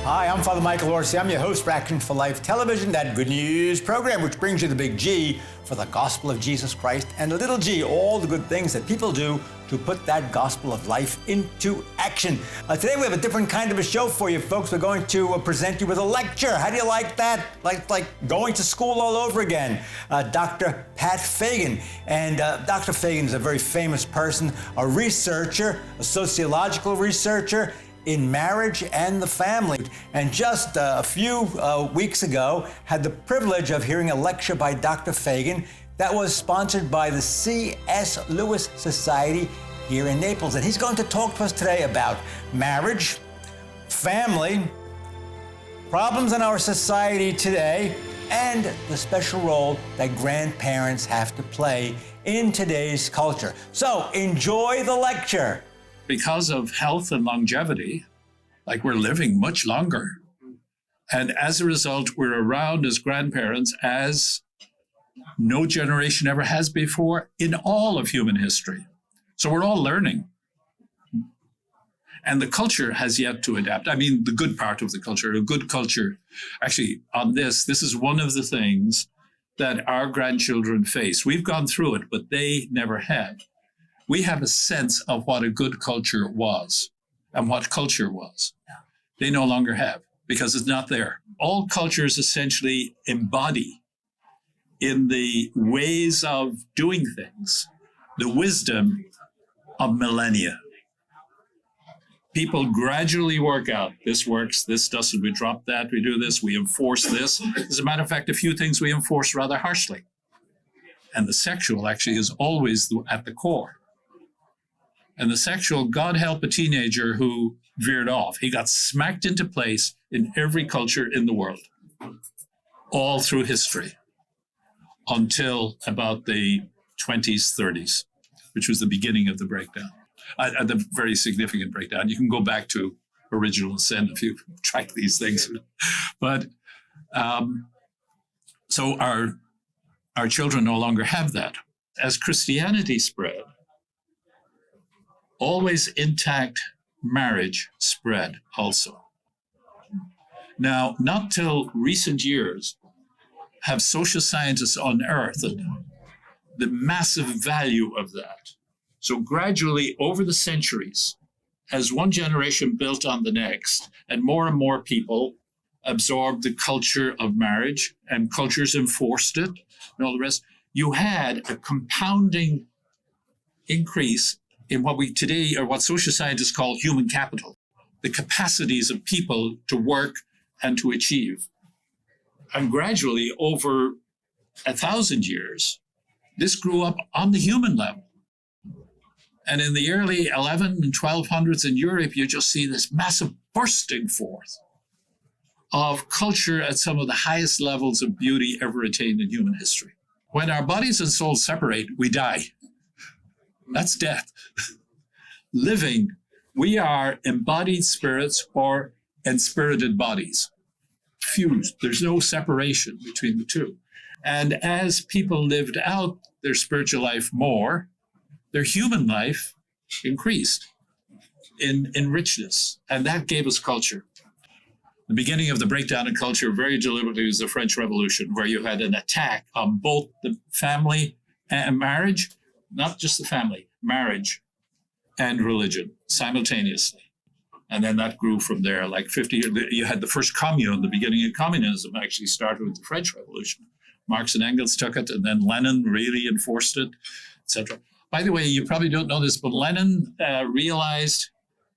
Hi, I'm Father Michael Orsi. I'm your host for Action for Life Television, that good news program which brings you the big G for the gospel of Jesus Christ and the little g, all the good things that people do to put that gospel of life into action. Today we have a different kind of a show for you, folks. We're going to present you with a lecture. How do you like that? Like going to school all over again. Dr. Pat Fagan. And Dr. Fagan is a very famous person, a researcher, a sociological researcher in marriage and the family. And just a few weeks ago, had the privilege of hearing a lecture by Dr. Fagan that was sponsored by the C.S. Lewis Society here in Naples. And he's going to talk to us today about marriage, family, problems in our society today, and the special role that grandparents have to play in today's culture. So enjoy the lecture. Because of health and longevity, like we're living much longer. And as a result, we're around as grandparents as no generation ever has before in all of human history. So we're all learning. And the culture has yet to adapt. I mean, the good part of the culture, a good culture. Actually, on this is one of the things that our grandchildren face. We've gone through it, but they never have. We have a sense of what a good culture was and what culture was. They no longer have because it's not there. All cultures essentially embody in the ways of doing things the wisdom of millennia. People gradually work out, this works, this doesn't, we drop that, we do this, we enforce this. As a matter of fact, a few things we enforce rather harshly. And the sexual actually is always at the core. And the sexual, God help a teenager who veered off. He got smacked into place in every culture in the world, all through history, until about the 20s, 30s, which was the beginning of the breakdown, the very significant breakdown. You can go back to Original Sin if you track these things. But so our children no longer have that. As Christianity spread, always intact marriage spread also. Now, not till recent years have social scientists unearthed the massive value of that. So gradually over the centuries, as one generation built on the next, and more people absorbed the culture of marriage and cultures enforced it and all the rest, you had a compounding increase in what we today, or what social scientists call human capital, the capacities of people to work and to achieve. And gradually, over 1,000 years, this grew up on the human level. And in the early 11 and 1200s in Europe, you just see this massive bursting forth of culture at some of the highest levels of beauty ever attained in human history. When our bodies and souls separate, we die. That's death. Living, we are embodied spirits or enspirited bodies. Fused. There's no separation between the two. And as people lived out their spiritual life more, their human life increased in richness. And that gave us culture. The beginning of the breakdown in culture very deliberately was the French Revolution, where you had an attack on both the family and marriage, not just the family, marriage and religion simultaneously. And then that grew from there. Like 50 years, you had the first commune, the beginning of communism actually started with the French Revolution. Marx and Engels took it, and then Lenin really enforced it, etc. By the way, you probably don't know this, but Lenin realized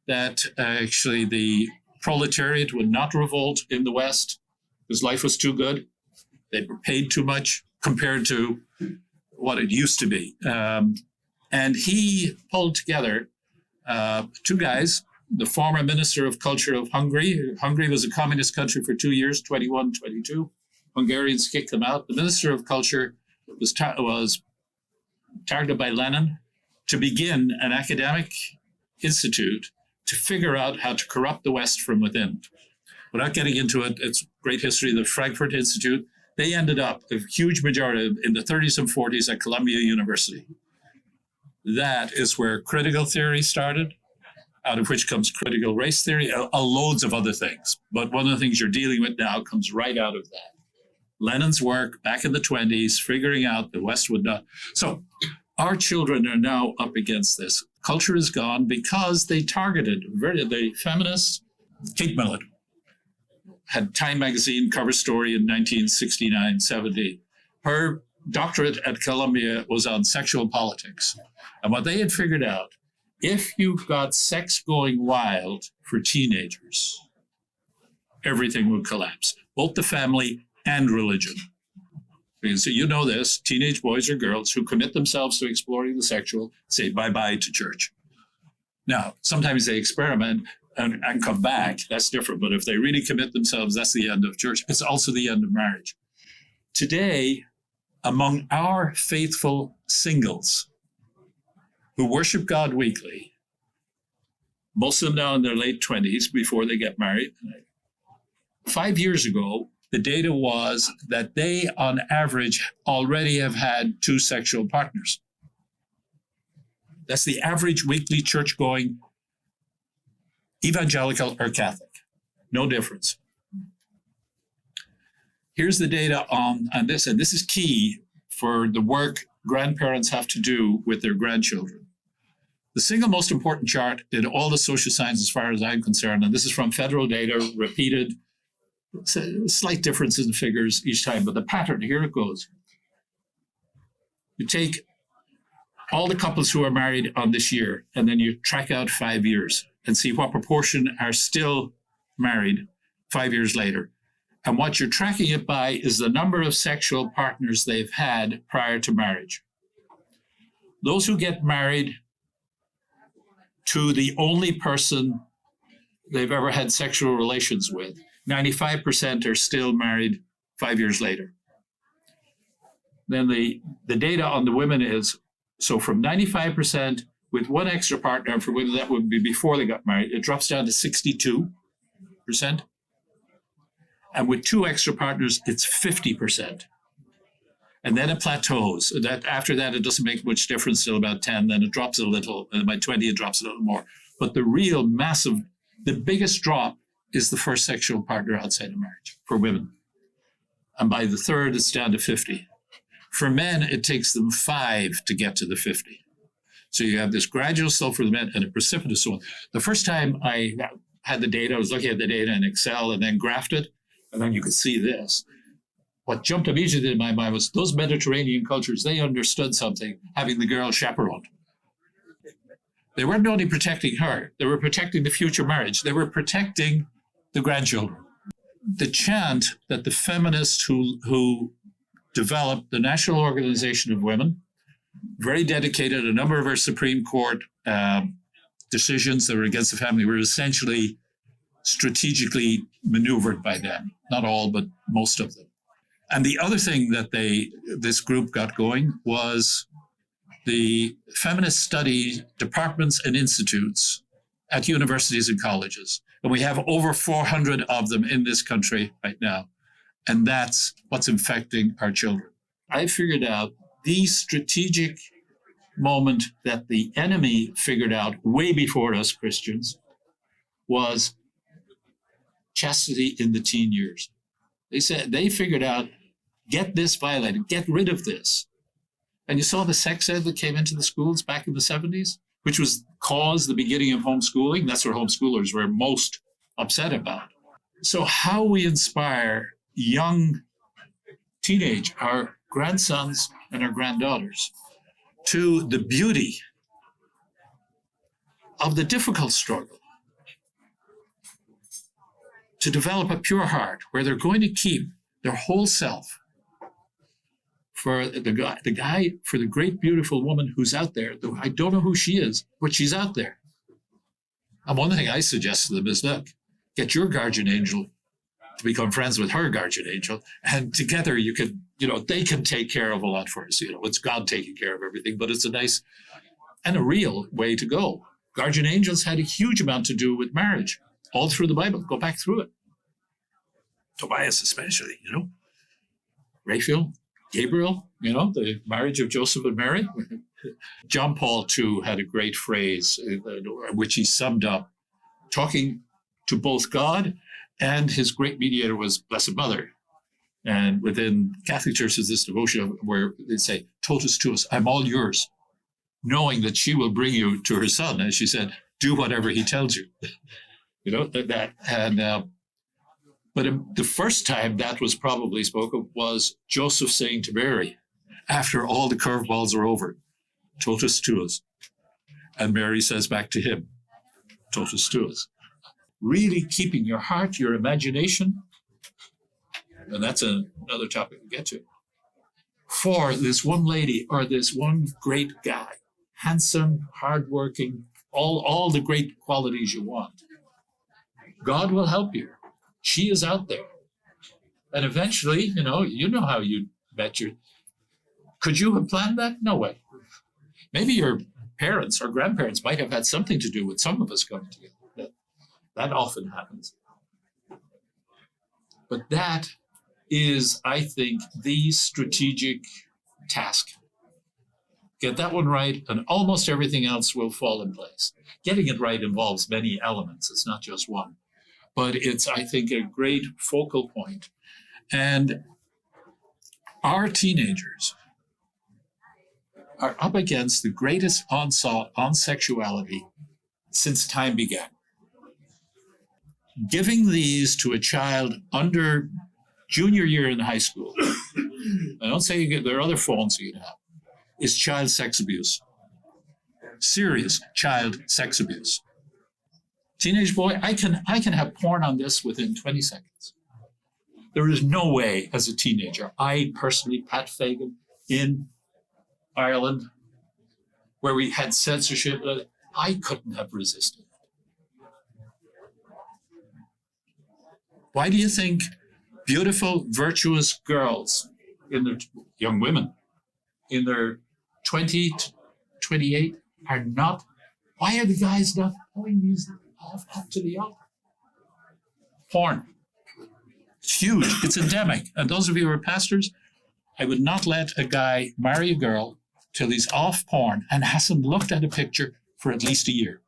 that actually the proletariat would not revolt in the West because life was too good. They were paid too much compared to what it used to be. And he pulled together two guys, the former Minister of Culture of Hungary. Hungary was a communist country for 2 years, 21, 22. Hungarians kicked them out. The Minister of Culture was targeted by Lenin to begin an academic institute to figure out how to corrupt the West from within. Without getting into it, it's great history, the Frankfurt Institute. They ended up, a huge majority, in the 30s and 40s at Columbia University. That is where critical theory started, out of which comes critical race theory, loads of other things. But one of the things you're dealing with now comes right out of that. Lenin's work back in the 20s, figuring out the West would not. So our children are now up against this. Culture is gone because they targeted the feminists. Kate Millett had Time magazine cover story in 1969, 70. Her doctorate at Columbia was on sexual politics. And what they had figured out, if you got sex going wild for teenagers, everything would collapse, both the family and religion. Because you know this, teenage boys or girls who commit themselves to exploring the sexual say bye-bye to church. Now, sometimes they experiment and come back. That's different. But if they really commit themselves, that's the end of church. It's also the end of marriage. Today, among our faithful singles who worship God weekly, most of them now in their late 20s before they get married. 5 years ago, the data was that they, on average, already have had 2 sexual partners. That's the average weekly church-going evangelical or Catholic. No difference. Here's the data on this, and this is key for the work grandparents have to do with their grandchildren. The single most important chart in all the social science, as far as I'm concerned, and this is from federal data, repeated, slight differences in figures each time, but the pattern, here it goes. You take all the couples who are married on this year, and then you track out 5 years and see what proportion are still married 5 years later. And what you're tracking it by is the number of sexual partners they've had prior to marriage. Those who get married to the only person they've ever had sexual relations with, 95% are still married 5 years later. Then the data on the women is, so from 95% with one extra partner, for women that would be before they got married, it drops down to 62%. And with 2 extra partners, it's 50%. And then it plateaus. That after that, it doesn't make much difference till about 10, then it drops a little, and by 20, it drops a little more. But the real massive, the biggest drop is the first sexual partner outside of marriage for women. And by the third, it's down to 50. For men, it takes them 5 to get to the 50. So you have this gradual slope for the men and a precipitous one. The first time I had the data, I was looking at the data in Excel and then graphed it, and then you could see this. What jumped immediately in my mind was those Mediterranean cultures, they understood something, having the girl chaperoned. They weren't only protecting her, they were protecting the future marriage. They were protecting the grandchildren. The chant that the feminists who developed the National Organization of Women, very dedicated, a number of our Supreme Court decisions that were against the family were essentially strategically maneuvered by them. Not all, but most of them. And the other thing that this group got going was the feminist study departments and institutes at universities and colleges. And we have over 400 of them in this country right now. And that's what's infecting our children. I figured out the strategic moment that the enemy figured out way before us Christians was chastity in the teen years. They said they figured out, get this violated, get rid of this. And you saw the sex ed that came into the schools back in the 70s, which was caused the beginning of homeschooling. That's what homeschoolers were most upset about. So how we inspire young teenage, our grandsons and our granddaughters, to the beauty of the difficult struggle, to develop a pure heart where they're going to keep their whole self for the guy, for the great, beautiful woman who's out there. Though I don't know who she is, but she's out there. And one thing I suggest to them is, look, get your guardian angel to become friends with her guardian angel, and together you can, they can take care of a lot for us. It's God taking care of everything, but it's a nice and a real way to go. Guardian angels had a huge amount to do with marriage, all through the Bible. Go back through it. Tobias especially, Raphael, Gabriel, the marriage of Joseph and Mary. John Paul II had a great phrase, which he summed up, talking to both God and his great mediator was Blessed Mother. And within Catholic Church is this devotion where they say, totus tuus, I'm all yours, knowing that she will bring you to her son. As she said, do whatever he tells you. You know, that. And but the first time that was probably spoken was Joseph saying to Mary, after all the curveballs are over, totus tuus. And Mary says back to him, totus tuus. Really keeping your heart, your imagination, and that's another topic to get to, for this one lady or this one great guy, handsome, hardworking, all the great qualities you want. God will help you. She is out there. And eventually, you know how you met your... Could you have planned that? No way. Maybe your parents or grandparents might have had something to do with some of us coming together. That often happens. But that is, I think, the strategic task. Get that one right, and almost everything else will fall in place. Getting it right involves many elements. It's not just one. But it's, I think, a great focal point. And our teenagers are up against the greatest onslaught on sexuality since time began. Giving these to a child under junior year in high school, I don't say there are other phones you can have, is child sex abuse. Serious child sex abuse. Teenage boy, I can have porn on this within 20 seconds. There is no way as a teenager, I personally, Pat Fagan, in Ireland, where we had censorship, I couldn't have resisted. Why do you think beautiful, virtuous girls, young women, in their 20 to 28 are not, why are the guys not pulling these off up to the altar? Porn. It's huge. It's endemic. And those of you who are pastors, I would not let a guy marry a girl till he's off porn and hasn't looked at a picture for at least a year.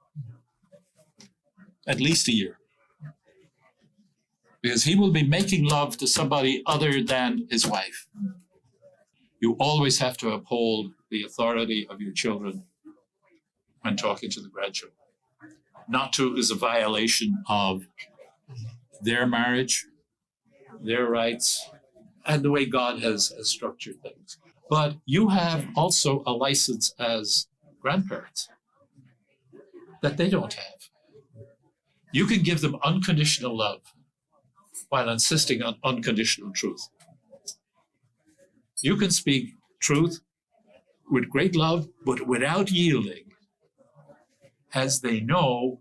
At least a year. Because he will be making love to somebody other than his wife. You always have to uphold the authority of your children when talking to the grandchildren. Not to is a violation of their marriage, their rights, and the way God has structured things. But you have also a license as grandparents that they don't have. You can give them unconditional love while insisting on unconditional truth. You can speak truth with great love, but without yielding, as they know,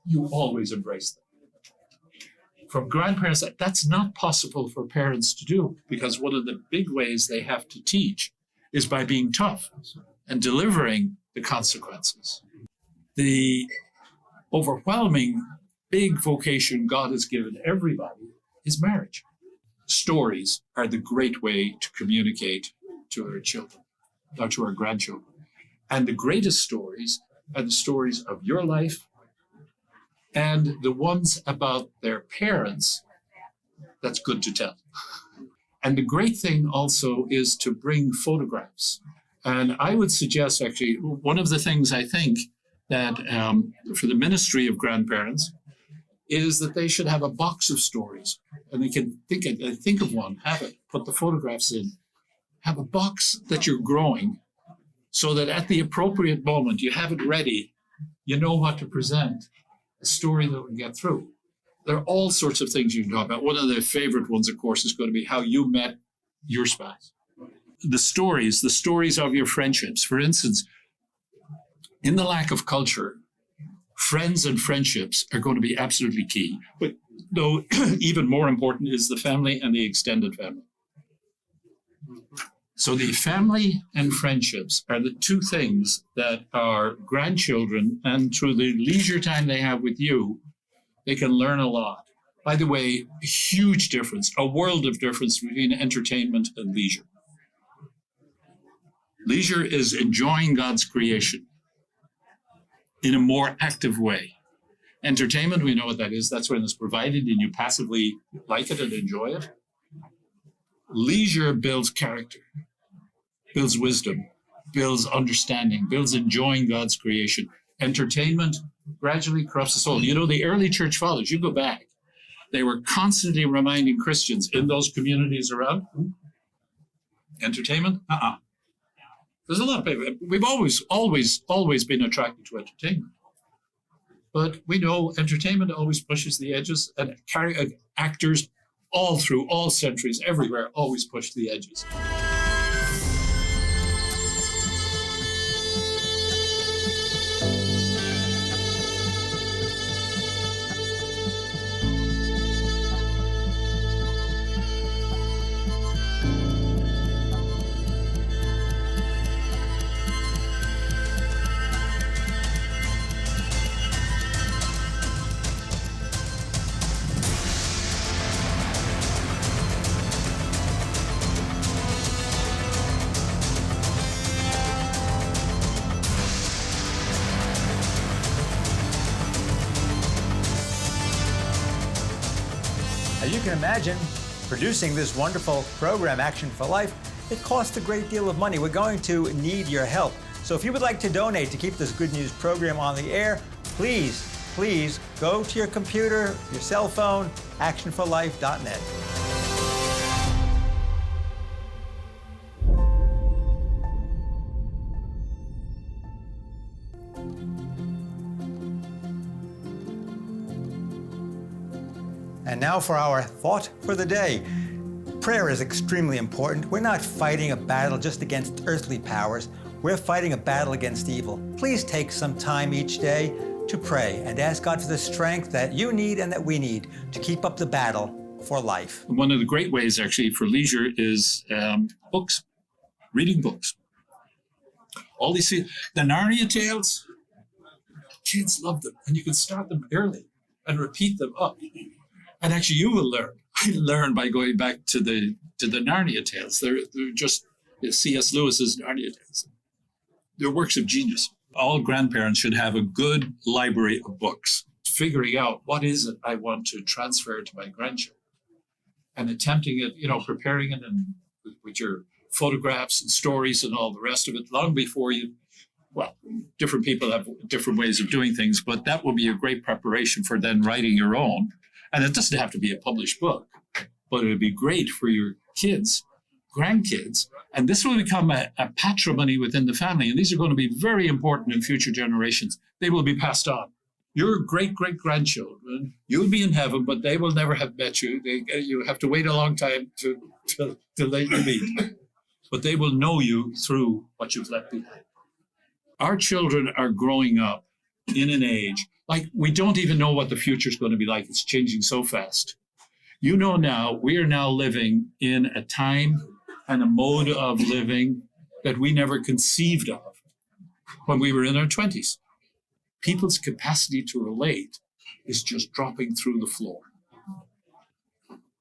you always embrace them. From grandparents, that's not possible for parents to do, because one of the big ways they have to teach is by being tough and delivering the consequences. The overwhelming big vocation God has given everybody is marriage. Stories are the great way to communicate to our children, or to our grandchildren. And the greatest stories are the stories of your life and the ones about their parents that's good to tell. And the great thing also is to bring photographs. And I would suggest, actually, one of the things I think that for the ministry of grandparents is that they should have a box of stories. And they can think of one, have it, put the photographs in, have a box that you're growing so that at the appropriate moment, you have it ready, you know what to present, a story that will get through. There are all sorts of things you can talk about. One of the favorite ones, of course, is going to be how you met your spouse. The stories of your friendships. For instance, in the lack of culture, friends and friendships are going to be absolutely key. But though even more important is the family and the extended family. So the family and friendships are the two things that our grandchildren, and through the leisure time they have with you, they can learn a lot. By the way, a huge difference, a world of difference between entertainment and leisure. Leisure is enjoying God's creation in a more active way. Entertainment, we know what that is. That's when it's provided and you passively like it and enjoy it. Leisure builds character, builds wisdom, builds understanding, builds enjoying God's creation. Entertainment gradually corrupts the soul. You know, the early church fathers, you go back, they were constantly reminding Christians in those communities around, entertainment, There's a lot of people. We've always been attracted to entertainment. But we know entertainment always pushes the edges, and actors all through all centuries, everywhere, always push the edges. As you can imagine, producing this wonderful program, Action for Life, it costs a great deal of money. We're going to need your help. So if you would like to donate to keep this good news program on the air, please go to your computer, your cell phone, actionforlife.net. And now for our thought for the day. Prayer is extremely important. We're not fighting a battle just against earthly powers. We're fighting a battle against evil. Please take some time each day to pray and ask God for the strength that you need and that we need to keep up the battle for life. One of the great ways, actually, for leisure is books, reading books. All these, the Narnia tales, kids love them, and you can start them early and repeat them up. And actually, you will learn. I learned by going back to the Narnia tales. They're just C.S. Lewis's Narnia tales. They're works of genius. All grandparents should have a good library of books, figuring out what is it I want to transfer to my grandchildren, and attempting it, preparing it and with your photographs and stories and all the rest of it long before you. Well, different people have different ways of doing things, but that will be a great preparation for then writing your own. And it doesn't have to be a published book, but it would be great for your kids, grandkids, and this will become a patrimony within the family. And these are going to be very important in future generations. They will be passed on. Your great-great-grandchildren, you'll be in heaven, but they will never have met you. You have to wait a long time to let you meet. But they will know you through what you've left behind. Our children are growing up in an age like we don't even know what the future is going to be like. It's changing so fast. We are now living in a time and a mode of living that we never conceived of when we were in our 20s. People's capacity to relate is just dropping through the floor.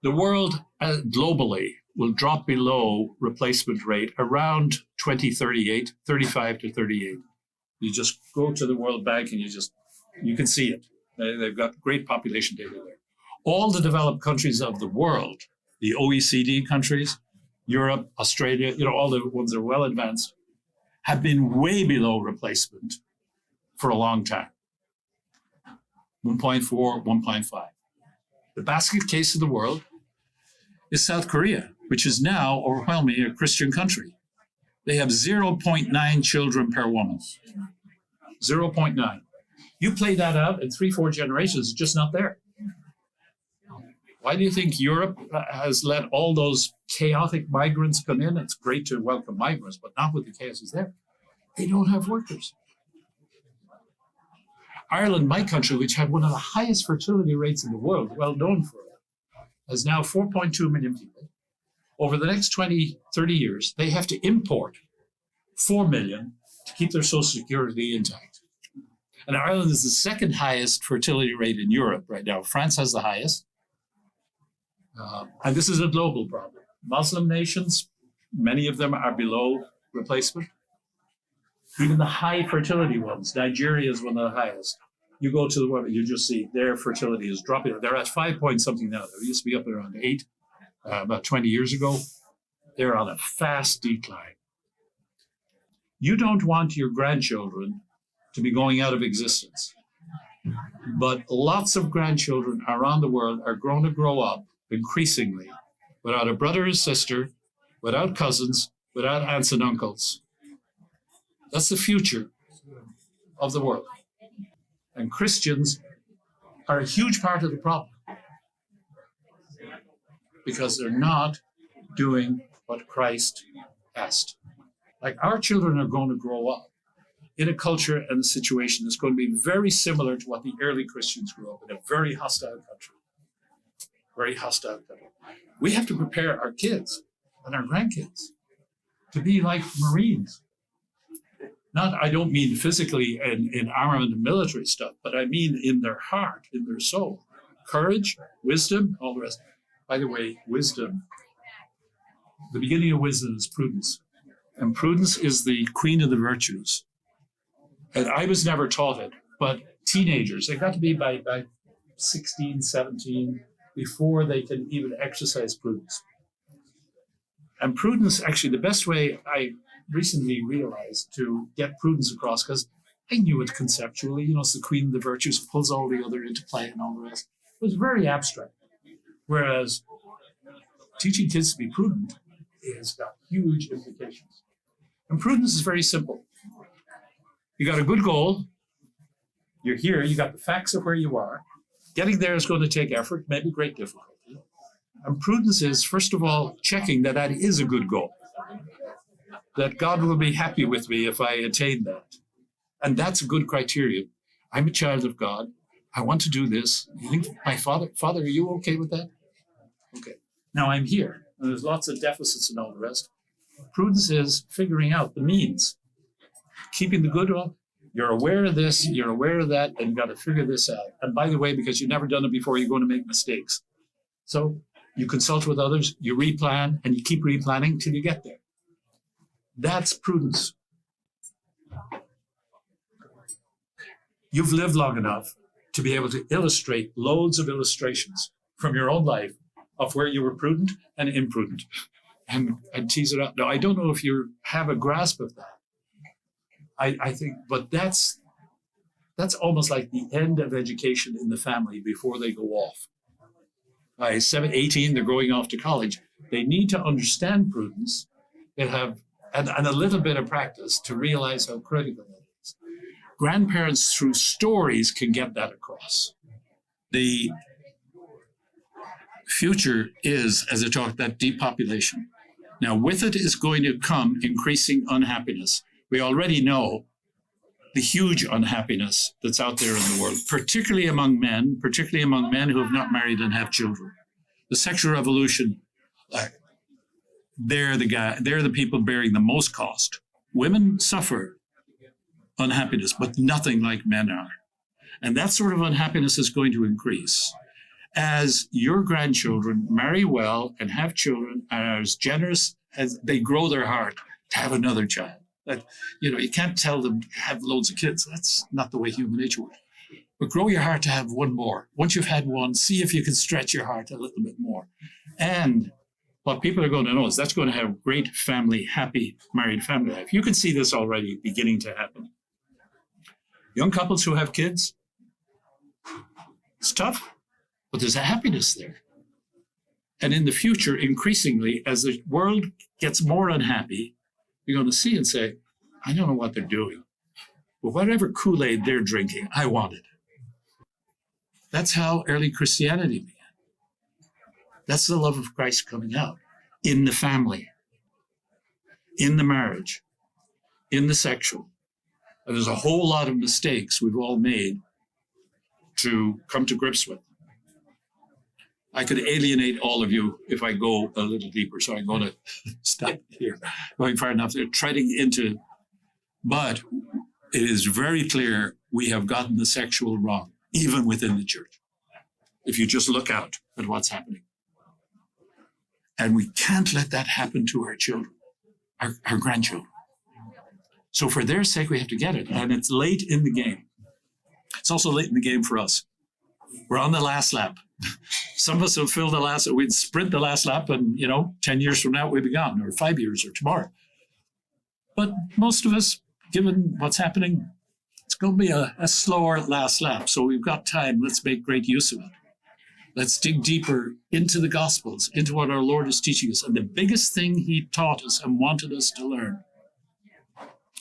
The world globally will drop below replacement rate around 2038, 35 to 38. You just go to the World Bank and you can see it. They've got great population data there. All the developed countries of the world, the OECD countries, Europe, Australia, all the ones that are well advanced, have been way below replacement for a long time. 1.4, 1.5. The basket case of the world is South Korea, which is now overwhelmingly a Christian country. They have 0.9 children per woman. 0.9. You play that out in 3-4 generations, it's just not there. Why do you think Europe has let all those chaotic migrants come in? It's great to welcome migrants, but not with the chaos is there. They don't have workers. Ireland, my country, which had one of the highest fertility rates in the world, well known for it, has now 4.2 million people. Over the next 20, 30 years, they have to import 4 million to keep their social security intact. And Ireland is the second highest fertility rate in Europe right now. France has the highest. And this is a global problem. Muslim nations, many of them are below replacement. Even the high fertility ones, Nigeria is one of the highest. You go to the women, you just see their fertility is dropping. They're at 5 point something now. They used to be up around 8 about 20 years ago. They're on a fast decline. You don't want your grandchildren to be going out of existence. But lots of grandchildren around the world are going to grow up increasingly without a brother or sister, without cousins, without aunts and uncles. That's the future of the world. And Christians are a huge part of the problem because they're not doing what Christ asked. Like our children are going to grow up in a culture and a situation that's going to be very similar to what the early Christians grew up in, a very hostile country. Very hostile country. We have to prepare our kids and our grandkids to be like Marines. I don't mean physically in armament and military stuff, but I mean in their heart, in their soul. Courage, wisdom, all the rest. By the way, wisdom, the beginning of wisdom is prudence. And prudence is the queen of the virtues. And I was never taught it, but teenagers, they got to be by 16, 17, before they can even exercise prudence. And prudence, actually, the best way I recently realized to get prudence across, because I knew it conceptually, it's the queen of the virtues, pulls all the other into play and all the rest. It was very abstract. Whereas teaching kids to be prudent has got huge implications. And prudence is very simple. You got a good goal. You're here. You got the facts of where you are. Getting there is going to take effort, maybe great difficulty. And prudence is, first of all, checking that that is a good goal, that God will be happy with me if I attain that. And that's a good criterion. I'm a child of God. I want to do this. You think my Father, are you okay with that? Okay. Now I'm here. And there's lots of deficits and all the rest. Prudence is figuring out the means, keeping the good one. You're aware of this, you're aware of that, and you've got to figure this out. And by the way, because you've never done it before, you're going to make mistakes. So you consult with others, you replan, and you keep replanning till you get there. That's prudence. You've lived long enough to be able to illustrate loads of illustrations from your own life of where you were prudent and imprudent and tease it out. Now, I don't know if you have a grasp of that. I think, but that's almost like the end of education in the family before they go off. By 18, they're going off to college. They need to understand prudence. They have and a little bit of practice to realize how critical it is. Grandparents, through stories, can get that across. The future is, as I talked, that depopulation. Now, with it is going to come increasing unhappiness. We already know the huge unhappiness that's out there in the world, particularly among men who have not married and have children. The sexual revolution, they're the people bearing the most cost. Women suffer unhappiness, but nothing like men are. And that sort of unhappiness is going to increase as your grandchildren marry well and have children and are as generous as they grow their heart to have another child. That, you can't tell them to have loads of kids. That's not the way human nature works. But grow your heart to have one more. Once you've had one, see if you can stretch your heart a little bit more. And what people are going to know is that's going to have great family, happy married family life. You can see this already beginning to happen. Young couples who have kids, it's tough, but there's a happiness there. And in the future, increasingly, as the world gets more unhappy, you're going to see and say, I don't know what they're doing, but whatever Kool-Aid they're drinking, I want it. That's how early Christianity began. That's the love of Christ coming out in the family, in the marriage, in the sexual. And there's a whole lot of mistakes we've all made to come to grips with. I could alienate all of you if I go a little deeper, so I'm going to stop here, going far enough. They're treading into, but it is very clear we have gotten the sexual wrong, even within the church, if you just look out at what's happening. And we can't let that happen to our children, our grandchildren. So for their sake, we have to get it. And it's late in the game. It's also late in the game for us. We're on the last lap. Some of us have filled the last, we'd sprint the last lap and, 10 years from now, we'd be gone, or 5 years or tomorrow. But most of us, given what's happening, it's going to be a slower last lap. So we've got time. Let's make great use of it. Let's dig deeper into the Gospels, into what our Lord is teaching us. And the biggest thing he taught us and wanted us to learn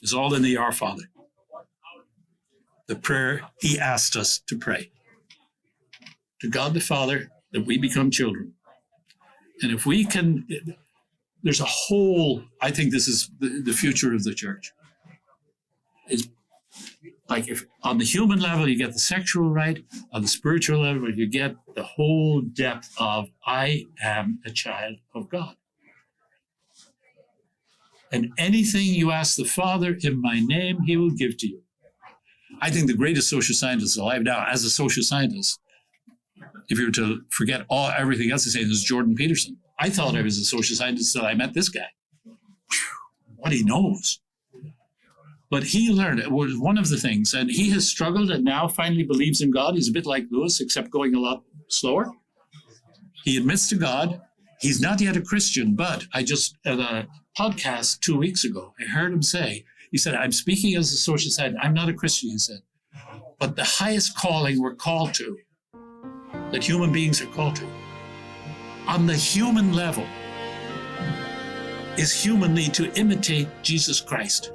is all in the Our Father. The prayer he asked us to pray. To God the Father, that we become children. And if we can, there's a whole, I think this is the future of the church. It's like if on the human level, you get the sexual right, on the spiritual level, you get the whole depth of, I am a child of God. And anything you ask the Father in my name, he will give to you. I think the greatest social scientist alive now, as a social scientist, if you were to forget everything else he's saying, is Jordan Peterson. I thought I was a social scientist until I met this guy. What he knows. But he learned, it was one of the things, and he has struggled and now finally believes in God. He's a bit like Lewis, except going a lot slower. He admits to God. He's not yet a Christian, but I just, at a podcast 2 weeks ago, I heard him say, he said, I'm speaking as a social scientist. I'm not a Christian, he said. But the highest calling we're called to, that human beings are called to, on the human level, is humanly to imitate Jesus Christ.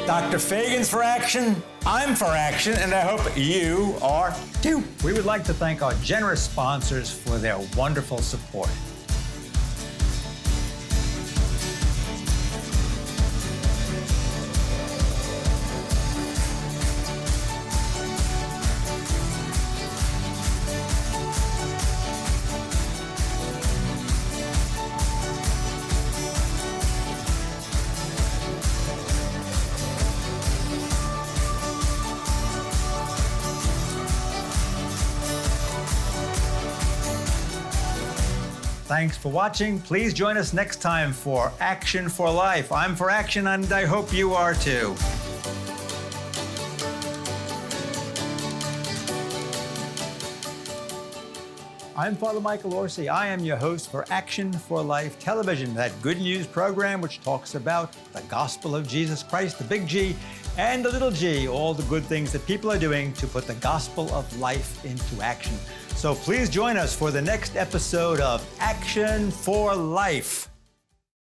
Dr. Fagan's for action, I'm for action, and I hope you are too. We would like to thank our generous sponsors for their wonderful support. Thanks for watching. Please join us next time for Action for Life. I'm for action, and I hope you are too. I'm Father Michael Orsi. I am your host for Action for Life Television, that good news program which talks about the gospel of Jesus Christ, the big G, and the little g, all the good things that people are doing to put the gospel of life into action. So please join us for the next episode of Action for Life.